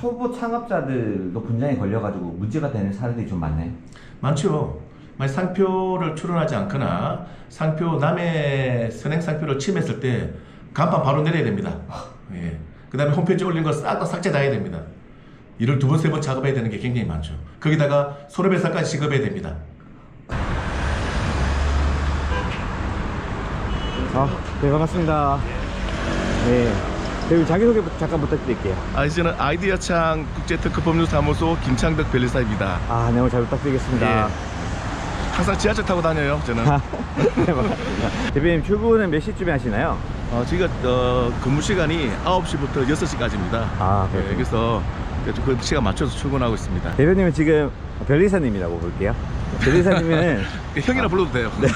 초보 창업자들도 분쟁에 걸려가지고 문제가 되는 사례들이 좀 많네. 많죠. 만약 상표를 출원하지 않거나 상표 남의 선행 상표를 침해했을 때 간판 바로 내려야 됩니다. 예. 그 다음에 홈페이지에 올린 거 싹 다 삭제 다 해야 됩니다. 이를 2번, 3번 작업해야 되는 게 굉장히 많죠. 거기다가 손해배상까지 지급해야 됩니다. 네, 반갑습니다. 네. 대표님 자기소개 잠깐 부탁드릴게요. 저는 아이디어창 국제특허법률사무소 김창덕 변리사입니다. 네, 오늘 잘 부탁드리겠습니다. 예. 항상 지하철 타고 다녀요, 저는. 네, 반갑습니다. 대표님 출근은 몇 시쯤에 하시나요? 지금 근무 시간이 9시부터 6시까지입니다. 그렇군요. 예, 그래서 그 시간 맞춰서 출근하고 있습니다. 대표님은 지금 변리사님이라고 볼게요. 변리사님은 형이라 불러도 돼요. 네.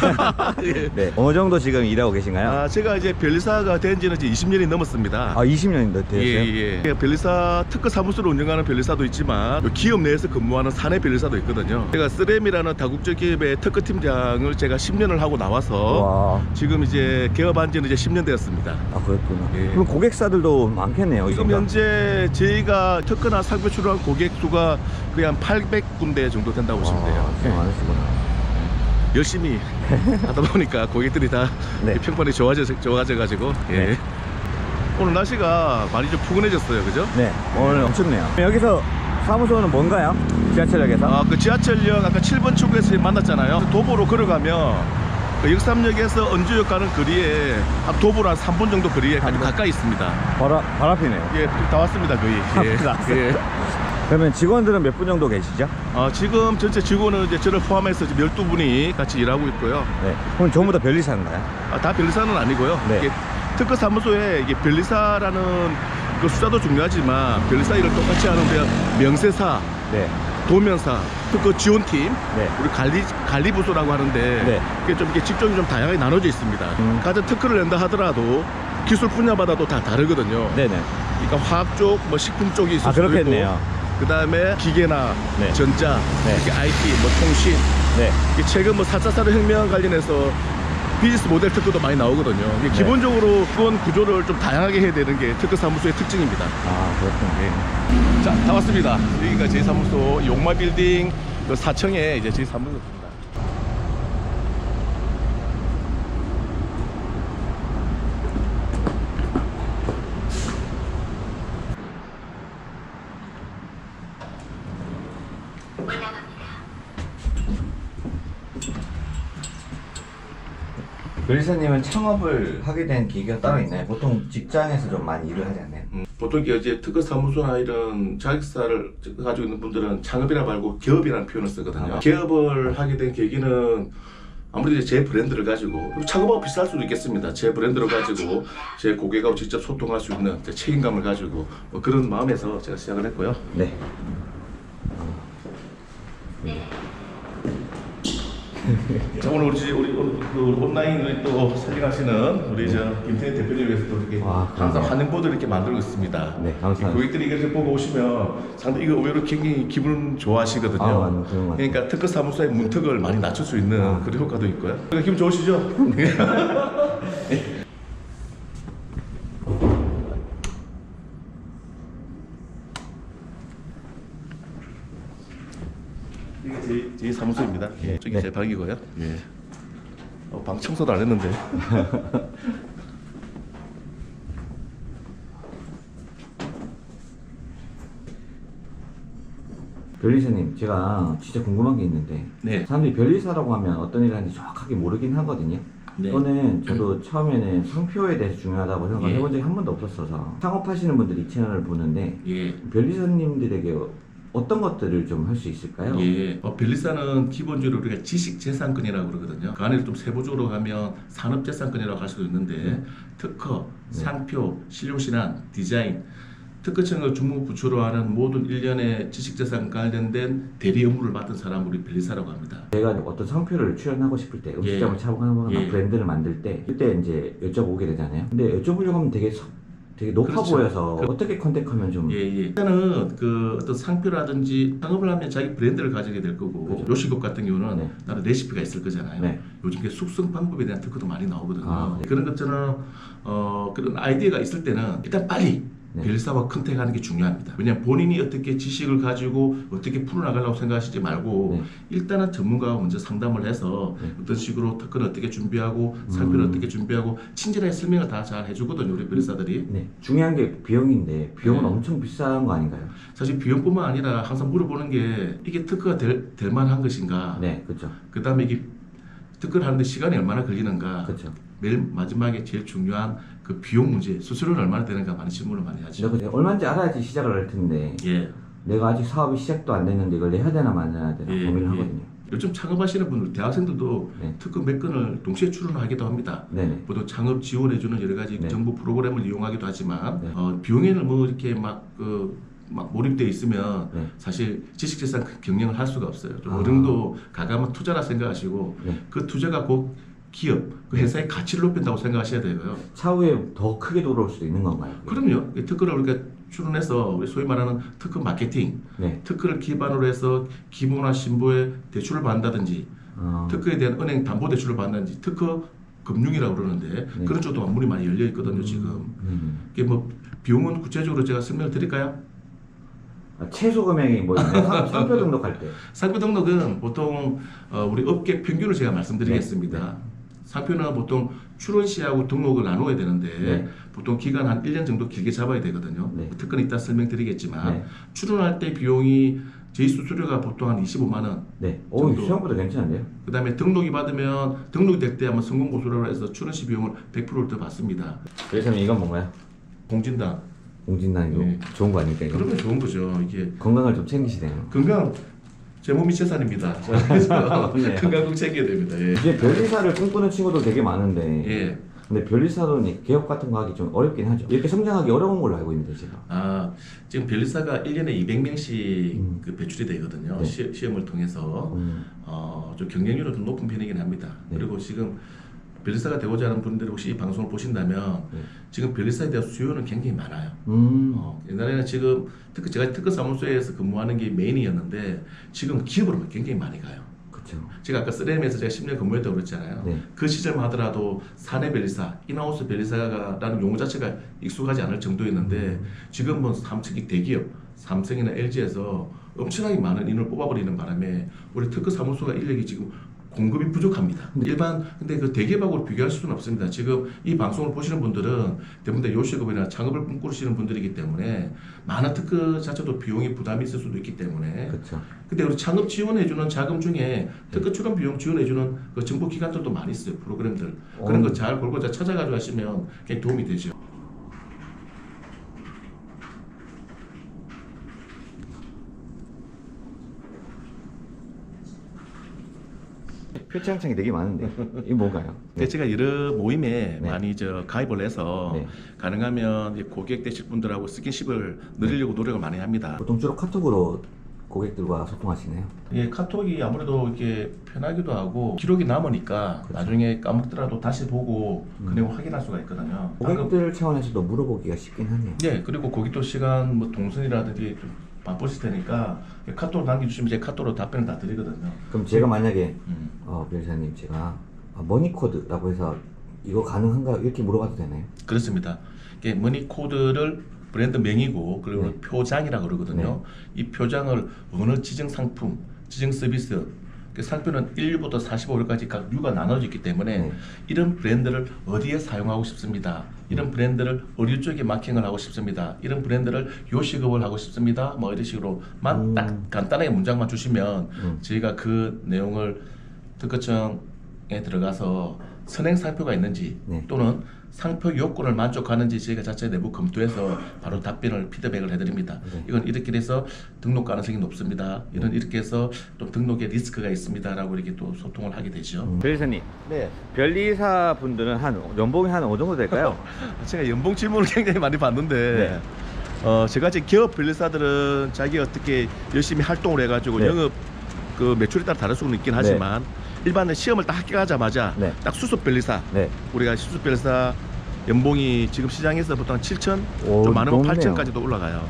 예. 네. 어느 정도 지금 일하고 계신가요? 제가 이제 변리사가 된 지는 이제 20년이 넘었습니다. 20년이 되셨어요? 예. 변리사 특허 사무소를 운영하는 변리사도 있지만 기업 내에서 근무하는 사내 변리사도 있거든요. 제가 쓰렘이라는 다국적 기업의 특허팀장을 제가 10년을 하고 나와서 지금 이제 개업한 지는 이제 10년 되었습니다. 그렇구나. 예. 그럼 고객사들도 많겠네요. 지금 현재 저희가 특허나 상표 출원한 고객 수가 거의 한 800군데 정도 된다고 보시면 돼요. 많으시구나. 열심히 하다 보니까 고객들이 다 네. 평판이 좋아져가지고 예. 네. 오늘 날씨가 많이 좀 푸근해졌어요, 그죠? 네, 오늘 춥네요. 여기서 사무소는 뭔가요? 지하철역에서? 그 지하철역 아까 7번 출구에서 만났잖아요. 도보로 걸어가면 그 역삼역에서 언주역 가는 거리에 도보로 한 3분 정도 거리에 아주 가까이 있습니다. 바로 앞이네요. 예, 다 왔습니다, 거의. 예. 그러면 직원들은 몇 분 정도 계시죠? 지금 전체 직원은 이제 저를 포함해서 12분이 같이 일하고 있고요. 네. 그럼 전부 다 변리사인가요? 다 변리사는 아니고요. 네. 이게 특허 사무소에 이게 변리사라는 그 숫자도 중요하지만 변리사 일을 똑같이 하는데 명세사, 네. 도면사, 특허 지원팀, 네. 우리 관리 부서라고 하는데 네. 이게 좀 이렇게 직종이 좀 다양하게 나눠져 있습니다. 같은 특허를 낸다 하더라도 기술 분야마다도 다 다르거든요. 네네. 그러니까 화학 쪽, 뭐 식품 쪽이 있을 수도 그렇겠네요. 있고. 그 다음에 기계나 네. 전자, 네. 이렇게 IT, 뭐 통신, 네. 최근 뭐 4차 산업혁명 관련해서 비즈니스 모델 특허도 많이 나오거든요. 이게 네. 기본적으로 그건 구조를 좀 다양하게 해야 되는 게 특허 사무소의 특징입니다. 그렇군요. 자, 다 왔습니다. 여기가 제 사무소 용마 빌딩 그 4층에 이제 제 사무소입니다. 변리사님은 창업을 하게 된 계기가 따로 있나요? 보통 직장에서 좀 많이 일을 하지 않나요? 보통 이제 특허 사무소나 이런 자격사를 가지고 있는 분들은 창업이라 말고 기업이라는 표현을 쓰거든요. 기업을 하게 된 계기는 아무래도 제 브랜드를 가지고 창업하고 비슷할 수도 있겠습니다. 제 브랜드를 가지고 제 고객하고 직접 소통할 수 있는 책임감을 가지고 뭐 그런 마음에서 제가 시작을 했고요. 네. 자, 오늘 우리 그 온라인을 또 살려가시는 우리 김태현 대표님 위해서도 이렇게 항상 환영보드를 이렇게 만들고 있습니다. 네, 감사합니다. 고객들이 이렇게 보고 오시면 상당히 이거 의외로 굉장히 기분 좋아하시거든요. 그러니까 특허 사무소의 문턱을 많이 낮출 수 있는 그런 효과도 있고요. 그러니까 기분 좋으시죠? 이게 제 사무소입니다. 예, 저기 제 방이고요. 예. 방 청소도 안 했는데. 변리사님, 제가 진짜 궁금한 게 있는데 네. 사람들이 변리사라고 하면 어떤 일을 하는지 정확하게 모르긴 하거든요. 네. 저는 저도 처음에는 상표에 대해서 중요하다고 생각을 해본 적이 한 번도 없었어서 창업하시는 분들이 이 채널을 보는데 변리사님들에게 어떤 것들을 좀 할 수 있을까요? 변리사는 기본적으로 우리가 지식재산권이라고 그러거든요. 그 안에 좀 세부적으로 가면 산업재산권이라고 할 수도 있는데 특허, 상표, 실용신안, 디자인, 특허청을 주무부처로 하는 모든 일련의 지식재산 관련된 대리 업무를 맡은 사람을 우리 변리사라고 합니다. 제가 어떤 상표를 출연하고 싶을 때 음식점을 차용하거나 브랜드를 만들 때 그때 이제 여쭤보게 되잖아요. 근데 여쭤보려고 하면 되게 높아 보여서 어떻게 컨택하면 좀 일단은 그 어떤 상표라든지 창업을 하면 자기 브랜드를 가지게 될 거고 요식업 같은 경우는 나름 레시피가 있을 거잖아요. 요즘 그 숙성 방법에 대한 특허도 많이 나오거든요. 그런 것처럼 그런 아이디어가 있을 때는 일단 빨리 네. 변리사와 컨택하는 게 중요합니다. 왜냐하면 본인이 어떻게 지식을 가지고 어떻게 풀어나가려고 생각하시지 말고 네. 일단은 전문가와 먼저 상담을 해서 어떤 식으로 특허를 어떻게 준비하고 상표를 어떻게 준비하고 친절하게 설명을 다 잘 해주거든요. 우리 변리사들이. 네. 중요한 게 비용인데 비용은 네. 엄청 비싼 거 아닌가요? 사실 비용뿐만 아니라 항상 물어보는 게 이게 특허가 될 만한 것인가. 네, 그렇죠. 그 다음에 이게 특허를 하는데 시간이 얼마나 걸리는가. 그렇죠. 맨 마지막에 제일 중요한 그 비용 문제, 수수료는 얼마나 되는가 많은 질문을 많이 하죠. 내가 얼마인지 알아야지 시작을 할 텐데 예. 내가 아직 사업이 시작도 안 됐는데 이걸 해야 되나 말아야 되나 고민을 하거든요. 요즘 창업하시는 분들, 대학생들도 네. 특허 몇 건을 동시에 출원하기도 합니다. 네네. 보통 창업 지원해주는 여러 가지 네. 정부 프로그램을 이용하기도 하지만 네. 비용에는 뭐 이렇게 막 몰입되어 있으면 네. 사실 지식재산 경영을 할 수가 없어요. 좀 아. 어느 정도 가감한 투자라 생각하시고 네. 그 투자가 곧 기업, 그 회사의 가치를 높인다고 생각하셔야 되고요. 차후에 더 크게 돌아올 수도 있는 건가요? 그럼요. 특허를 우리가 출원해서 우리 소위 말하는 특허 마케팅, 네. 특허를 기반으로 해서 기부나 신부에 대출을 받는다든지 특허에 대한 은행 담보 대출을 받는다든지 특허 금융이라고 그러는데 네. 그런 쪽도 문이 많이 열려 있거든요 지금. 이게 뭐 비용은 구체적으로 제가 설명을 드릴까요? 최소 금액이 뭐 있나요? 상표 등록할 때. 상표 등록은 보통 우리 업계 평균을 제가 말씀드리겠습니다. 네. 상표는 보통 출원 시하고 등록을 나눠야 되는데 네. 보통 기간 한 1년 정도 길게 잡아야 되거든요. 네. 특허는 이따 설명드리겠지만 네. 출원할 때 비용이 저희 수수료가 보통 한 25만 원. 네. 오, 생각보다 괜찮은데요? 그 다음에 등록이 받으면 등록이 될 때 한번 성공보수라고 해서 출원 시 비용을 100%를 더 받습니다. 그래서 이건 뭔가요? 공진당. 공진단이고 네. 좋은 거 아닙니까 이거? 그러면 좋은 거죠. 이게 건강을 좀 챙기시네요. 건강 제 몸이 재산입니다. 그래서 네. 건강 꼭 챙겨야 됩니다. 예. 이제 변리사를 꿈꾸는 친구도 되게 많은데 예. 근데 변리사는 개업 같은 거 하기 좀 어렵긴 하죠. 이렇게 성장하기 어려운 걸로 알고 있는데 제가. 아, 지금 변리사가 1년에 200명씩 그 배출이 되거든요. 네. 시험을 통해서 좀 경쟁률은 좀 높은 편이긴 합니다. 네. 그리고 지금 변리사가 되고자 하는 분들이 혹시 이 방송을 보신다면 네. 지금 변리사에 대한 수요는 굉장히 많아요. 옛날에는 지금 특히 제가 특허 사무소에서 근무하는 게 메인이었는데 지금 기업으로 굉장히 많이 가요. 그렇죠. 제가 아까 3M에서 제가 10년 근무했다고 그랬잖아요. 네. 그 시절만 하더라도 사내 변리사, 인하우스 변리사라는 용어 자체가 익숙하지 않을 정도였는데 지금은 특히 대기업, 삼성이나 LG에서 엄청나게 많은 인원을 뽑아버리는 바람에 우리 특허 사무소가 인력이 지금 공급이 부족합니다. 근데 그 대기업하고 비교할 수는 없습니다. 지금 이 방송을 보시는 분들은 대부분 다 요식업이나 창업을 꿈꾸시는 분들이기 때문에 많은 특허 자체도 비용이 부담이 있을 수도 있기 때문에. 그렇죠. 근데 우리 창업 지원해주는 자금 중에 특허 출원 비용 지원해주는 그 정부 기관들도 많이 있어요. 프로그램들. 그런 거 잘 골고 잘 찾아가지고 하시면 굉장히 도움이 되죠. 표창장이 되게 많은데 이게 뭔가요? 네. 제가 여러 모임에 네. 많이 가입을 해서 네. 가능하면 이 고객 되실 분들하고 스킨십을 늘리려고 노력을 많이 합니다. 보통 주로 카톡으로 고객들과 소통하시네요. 예, 카톡이 아무래도 이렇게 편하기도 하고 기록이 남으니까 그렇죠. 나중에 까먹더라도 다시 보고 그 내용 확인할 수가 있거든요. 고객들 차원에서도 물어보기가 쉽긴 하네요. 네, 그리고 고객도 시간 뭐 동선이라든지 좀 바쁘실 테니까 카톡으로 남겨주시면 제 카톡으로 답변을 다 드리거든요. 그럼 제가 만약에 변리사님 제가 머니코드라고 해서 이거 가능한가 이렇게 물어봐도 되나요? 그렇습니다. 이게 머니코드를 브랜드 명이고 그리고 네. 표장이라고 그러거든요. 이 표장을 어느 지정 상품, 지정 서비스 그 상표는 1류부터 45류까지 각 류가 나눠져 있기 때문에 네. 이런 브랜드를 어디에 사용하고 싶습니다. 이런 브랜드를 의류 쪽에 마케팅을 하고 싶습니다. 이런 브랜드를 요식업을 하고 싶습니다. 뭐 이런 식으로만 딱 간단하게 문장만 주시면 저희가 그 내용을 특허청에 들어가서 선행 상표가 있는지 네. 또는 상표 요건을 만족하는지 저희가 자체 내부 검토해서 바로 답변을 피드백을 해드립니다. 네. 이건 이렇게 해서 등록 가능성이 높습니다. 이런 이렇게 해서 좀 등록에 리스크가 있습니다라고 이렇게 또 소통을 하게 되죠. 변리사님, 네, 변리사 분들은 한 연봉이 한 어느 정도 될까요? 제가 연봉 질문을 굉장히 많이 받는데 제가 지금 기업 변리사들은 자기가 어떻게 열심히 활동을 해가지고 네. 영업 그 매출에 따라 다를 수는 있긴 하지만 일반은 시험을 딱 합격하자마자 네. 딱 수습 변리사 네. 우리가 수습 변리사 연봉이 지금 시장에서 보통 한 7천 오, 좀 많으면 높네요. 8천까지도 올라가요.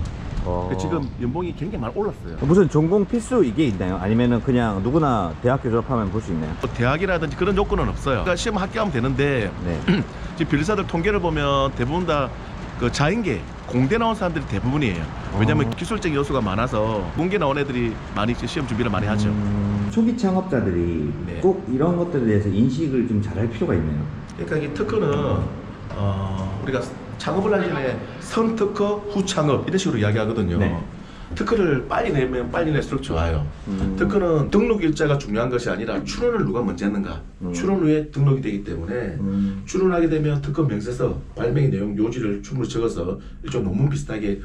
지금 연봉이 굉장히 많이 올랐어요. 무슨 전공 필수 이게 있나요? 아니면은 그냥 누구나 대학교 졸업하면 볼 수 있나요? 뭐 대학이라든지 그런 요건은 없어요. 그러니까 시험 합격하면 되는데 네. 지금 변리사들 통계를 보면 대부분 다 그 자인계 공대 나온 사람들이 대부분이에요. 왜냐하면 기술적인 요소가 많아서 공대 나온 애들이 많이 시험 준비를 많이 하죠. 초기 창업자들이 네. 꼭 이런 것들에 대해서 인식을 좀 잘할 필요가 있나요? 그러니까 이 특허는 우리가 창업을 하기 전에 선특허, 후창업 이런 식으로 이야기하거든요. 네. 특허를 빨리 내면 빨리 낼수록 좋아요. 특허는 등록 일자가 중요한 것이 아니라 출원을 누가 먼저 했는가. 출원 후에 등록이 되기 때문에 출원하게 되면 특허 명세서, 발명의 내용 요지를 충분히 적어서 일종 논문 비슷하게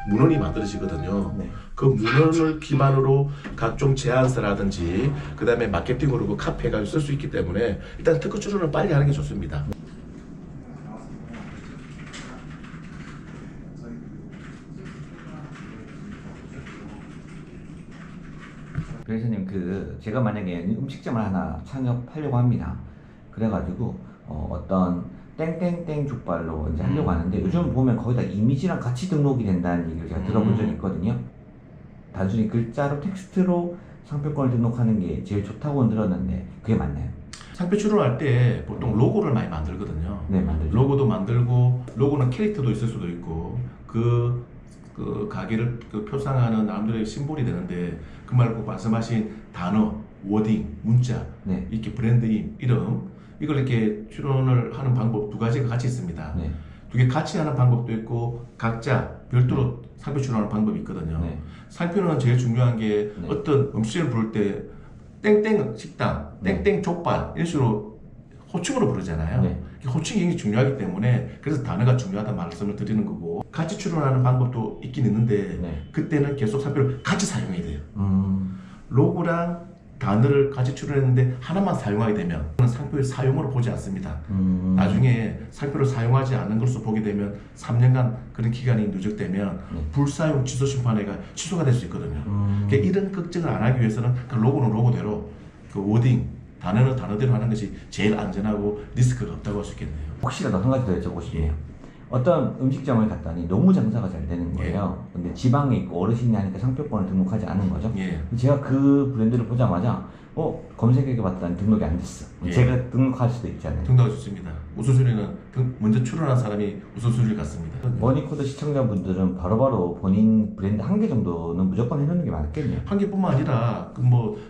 문헌이 만들어지거든요. 네. 그 문헌을 기반으로 각종 제안서라든지 그 다음에 마케팅으로 그 카피해가지고 쓸 수 있기 때문에 일단 특허 출원을 빨리 하는 게 좋습니다. 변호사님, 제가 만약에 음식점을 하나 창업하려고 합니다. 그래가지고 어떤 땡땡땡 족발로 이제 하려고 하는데 요즘 보면 거기다 이미지랑 같이 등록이 된다는 얘기를 제가 들어본 적이 있거든요. 단순히 글자로 텍스트로 상표권을 등록하는 게 제일 좋다고 들었는데 그게 맞나요? 상표 출원할 때 보통 로고를 많이 만들거든요. 네, 만들죠. 로고도 만들고, 로고는 캐릭터도 있을 수도 있고, 그 가게를 표상하는 나름대로의 심볼이 되는데, 그 말고 말씀하신 단어, 워딩, 문자, 네. 이렇게 브랜드임, 이름, 이걸 이렇게 출원을 하는 방법 두 가지가 같이 있습니다. 네. 두 개 같이 하는 방법도 있고, 각자 별도로 상표 출원하는 방법이 있거든요. 네. 상표는 제일 중요한 게 네. 어떤 음식을 부를 때 땡땡 식당, 땡땡 족발 이런 식으로 호칭으로 부르잖아요. 네. 호칭이 굉장히 중요하기 때문에 그래서 단어가 중요하다는 말씀을 드리는 거고, 같이 출원하는 방법도 있긴 있는데 네. 그때는 계속 상표를 같이 사용해야 돼요. 음. 로고랑 단어를 같이 출원했는데 하나만 사용하게 되면 상표의 사용으로 보지 않습니다. 나중에 상표를 사용하지 않는 것으로 보게 되면 3년간 그런 기간이 누적되면 네. 불사용 취소 심판회가 취소가 될 수 있거든요. 그러니까 이런 걱정을 안 하기 위해서는 그 로고는 로고대로, 그 워딩, 단어는 단어대로 하는 것이 제일 안전하고 리스크가 없다고 할 수 있겠네요. 혹시라도 한 가지 더 여쭤보고 싶네요. 어떤 음식점을 갔더니 너무 장사가 잘 되는 거예요. 근데 지방에 있고 어르신이 하니까 상표권을 등록하지 않은 거죠. 제가 그 브랜드를 보자마자 검색해 봤더니 등록이 안 됐어. 제가 등록할 수도 있잖아요. 등록할 수 있습니다. 우선순위는 먼저 출원한 사람이 우선순위를 갖습니다. 머니코드 시청자분들은 바로바로 본인 브랜드 한 개 정도는 무조건 해놓는 게 맞겠네요. 한 개뿐만 아니라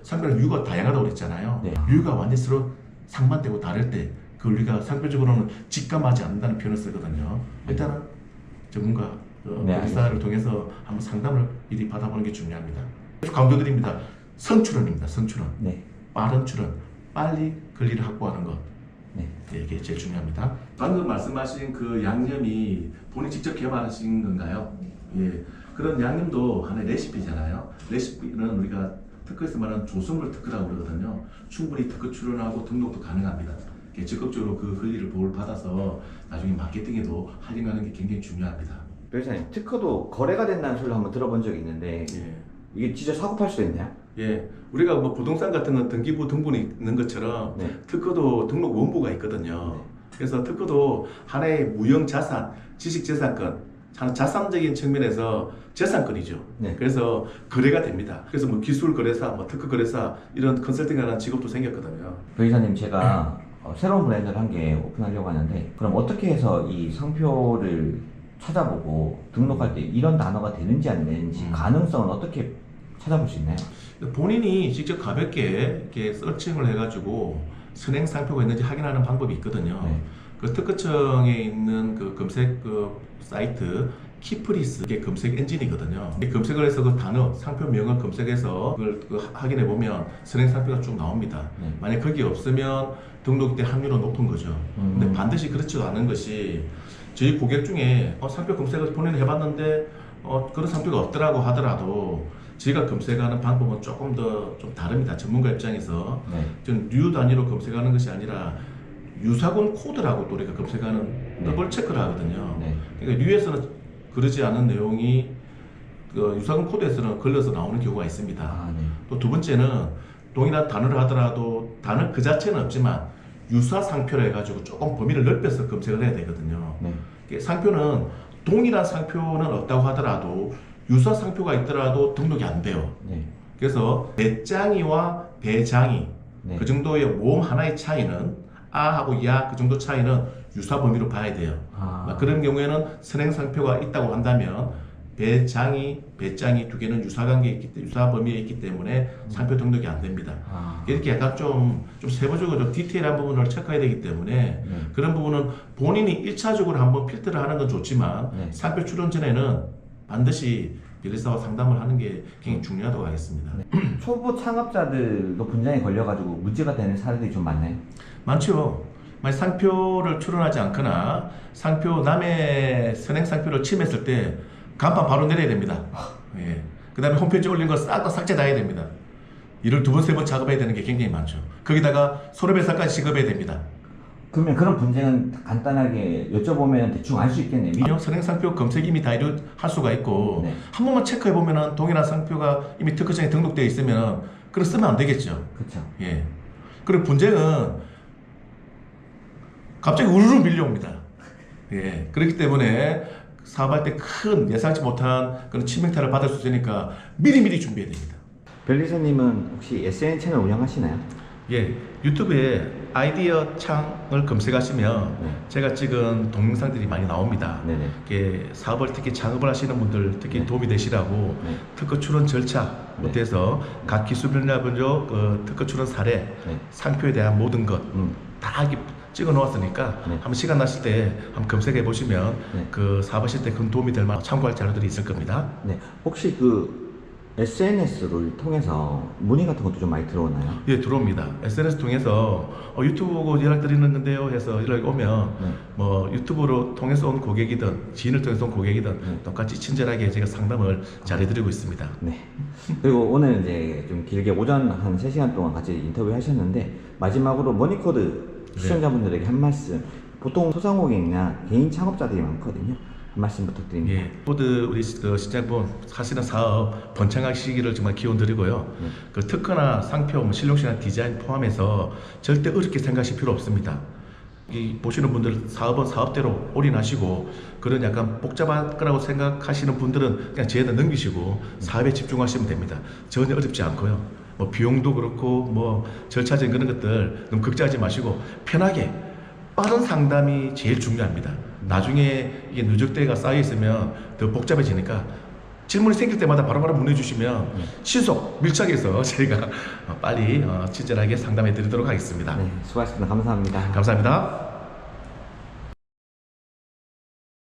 상표는 유가 다양하다고 그랬잖아요. 네. 유가 완전히 서로 상반되고 다를 때 그걸 우리가 상표적으로는 직감하지 않는다는 표현을 쓰거든요. 일단은 전문가 변호사를 통해서 한번 상담을 미리 받아보는 게 중요합니다. 강조드립니다. 선출원입니다. 선출원. 네. 빠른 출원, 빨리 권리를 확보하는 것. 네. 이게 제일 중요합니다. 방금 말씀하신 그 양념이 본인 직접 개발하신 건가요? 예. 그런 양념도 하나의 레시피잖아요. 레시피는 우리가 특허에서 말하는 조성물 특허라고 그러거든요. 충분히 특허 출원하고 등록도 가능합니다. 적극적으로 그 권리를 보호를 받아서 나중에 마케팅에도 활용하는 게 굉장히 중요합니다. 변호사님, 특허도 거래가 된다는 소리를 한번 들어본 적이 있는데 이게 진짜 사고 팔 수도 있나요? 예, 우리가 부동산 같은 건 등기부 등본이 있는 것처럼 특허도 등록 원부가 있거든요. 그래서 특허도 하나의 무형 자산, 지식재산권, 자산적인 측면에서 재산권이죠. 그래서 거래가 됩니다. 그래서 기술 거래사, 특허 거래사 이런 컨설팅하는 직업도 생겼거든요. 변호사님, 제가 새로운 브랜드를 한 개 오픈하려고 하는데 그럼 어떻게 해서 이 상표를 찾아보고 등록할 때 이런 단어가 되는지 안 되는지 가능성은 어떻게 찾아볼 수 있나요? 본인이 직접 가볍게 이렇게 서칭을 해가지고 선행 상표가 있는지 확인하는 방법이 있거든요. 그 특허청에 있는 그 검색 사이트 키프리스, 이게 검색 엔진이거든요. 검색을 해서 그 단어, 상표명을 검색해서 그걸 확인해 보면 선행 상표가 쭉 나옵니다. 만약 거기 없으면 등록 때 확률은 높은 거죠. 근데 반드시 그렇지도 않은 것이 저희 고객 중에 상표 검색을 본인이 해봤는데 그런 상표가 없더라고 하더라도 저희가 검색하는 방법은 조금 더 좀 다릅니다. 전문가 입장에서 좀 류 단위로 검색하는 것이 아니라 유사군 코드라고 또 우리가 검색하는 더블 체크를 하거든요. 그러니까 류에서는 그러지 않은 내용이 유사군 코드에서는 걸려서 나오는 경우가 있습니다. 또 두 번째는 동일한 단어를 하더라도 단어 그 자체는 없지만 유사 상표를 해가지고 조금 범위를 넓혀서 검색을 해야 되거든요. 상표는 동일한 상표는 없다고 하더라도 유사 상표가 있더라도 등록이 안 돼요. 그래서 배짱이와 배장이 그 정도의 모음 하나의 차이는 아하고 야 그 정도 차이는 유사 범위로 봐야 돼요. 그런 경우에는 선행상표가 있다고 한다면 배짱이 두 개는 유사 범위에 있기 때문에 상표 등록이 안 됩니다. 이렇게 약간 좀 세부적으로 좀 디테일한 부분을 체크해야 되기 때문에 그런 부분은 본인이 1차적으로 한번 필터를 하는 건 좋지만 상표 출원 전에는 반드시 변리사와 상담을 하는 게 굉장히 중요하다고 하겠습니다. 초보 창업자들도 분쟁에 걸려가지고 문제가 되는 사례들이 좀 많나요? 많죠. 만약 상표를 출원하지 않거나 남의 선행상표를 침했을 때 간판 바로 내려야 됩니다. 예. 그 다음에 홈페이지에 올린 거 싹 다 삭제 다 해야 됩니다. 이를 2번, 3번 작업해야 되는 게 굉장히 많죠. 거기다가 손해배상까지 지급해야 됩니다. 그러면 그런 분쟁은 간단하게 여쭤보면 대충 알 수 있겠네요. 민영 선행상표 검색 이미 다 할 수가 있고 한 번만 체크해보면 동일한 상표가 이미 특허청에 등록되어 있으면 그걸 쓰면 안 되겠죠. 그렇죠. 예. 그리고 분쟁은 갑자기 우르르 밀려옵니다. 예. 그렇기 때문에 사업할 때 큰 예상치 못한 그런 치명타를 받을 수 있으니까 미리미리 준비해야 됩니다. 변리사님은 혹시 SN 채널 운영하시나요? 예, 유튜브에 아이디어 창을 검색하시면 제가 찍은 동영상들이 많이 나옵니다. 네네. 이게 사업을 특히 창업을 하시는 분들 특히 도움이 되시라고 특허 출원 절차부터 해서 각 기술 분야별로 특허 출원 사례, 상표에 대한 모든 것 다 찍어 놓았으니까 한번 시간 나실 때 한번 검색해 보시면 그 사업하실 때 큰 도움이 될 만한 참고할 자료들이 있을 겁니다. 네. 혹시 그 SNS를 통해서 문의 같은 것도 좀 많이 들어오나요? 예, 들어옵니다. SNS 통해서 유튜브 보고 연락 드리는 건데요 해서 연락이 오면 뭐 유튜브로 통해서 온 고객이든 지인을 통해서 온 고객이든 똑같이 친절하게 제가 상담을 잘해드리고 있습니다. 네. 그리고 오늘 이제 좀 길게 오전 한 3시간 동안 같이 인터뷰 하셨는데 마지막으로 머니코드 시청자분들에게 한 말씀. 보통 소상공인이나 개인 창업자들이 많거든요. 한 말씀 부탁드립니다. 예, 모두 우리 시청자분 하시는 사업 번창하시기를 정말 기원드리고요. 그 특허나 상표, 실용시나 디자인 포함해서 절대 어렵게 생각하실 필요 없습니다. 이 보시는 분들 사업은 사업대로 올인하시고 그런 약간 복잡할 거라고 생각하시는 분들은 그냥 저에다 넘기시고 사업에 집중하시면 됩니다. 전혀 어렵지 않고요. 뭐 비용도 그렇고 뭐 절차적인 그런 것들 너무 걱정하지 마시고 편하게 빠른 상담이 제일 중요합니다. 나중에 이게 누적대가 쌓여 있으면 더 복잡해지니까 질문이 생길 때마다 바로바로 문의 주시면 신속 밀착해서 저희가 빨리 친절하게 상담해 드리도록 하겠습니다. 네, 수고하셨습니다. 감사합니다. 감사합니다.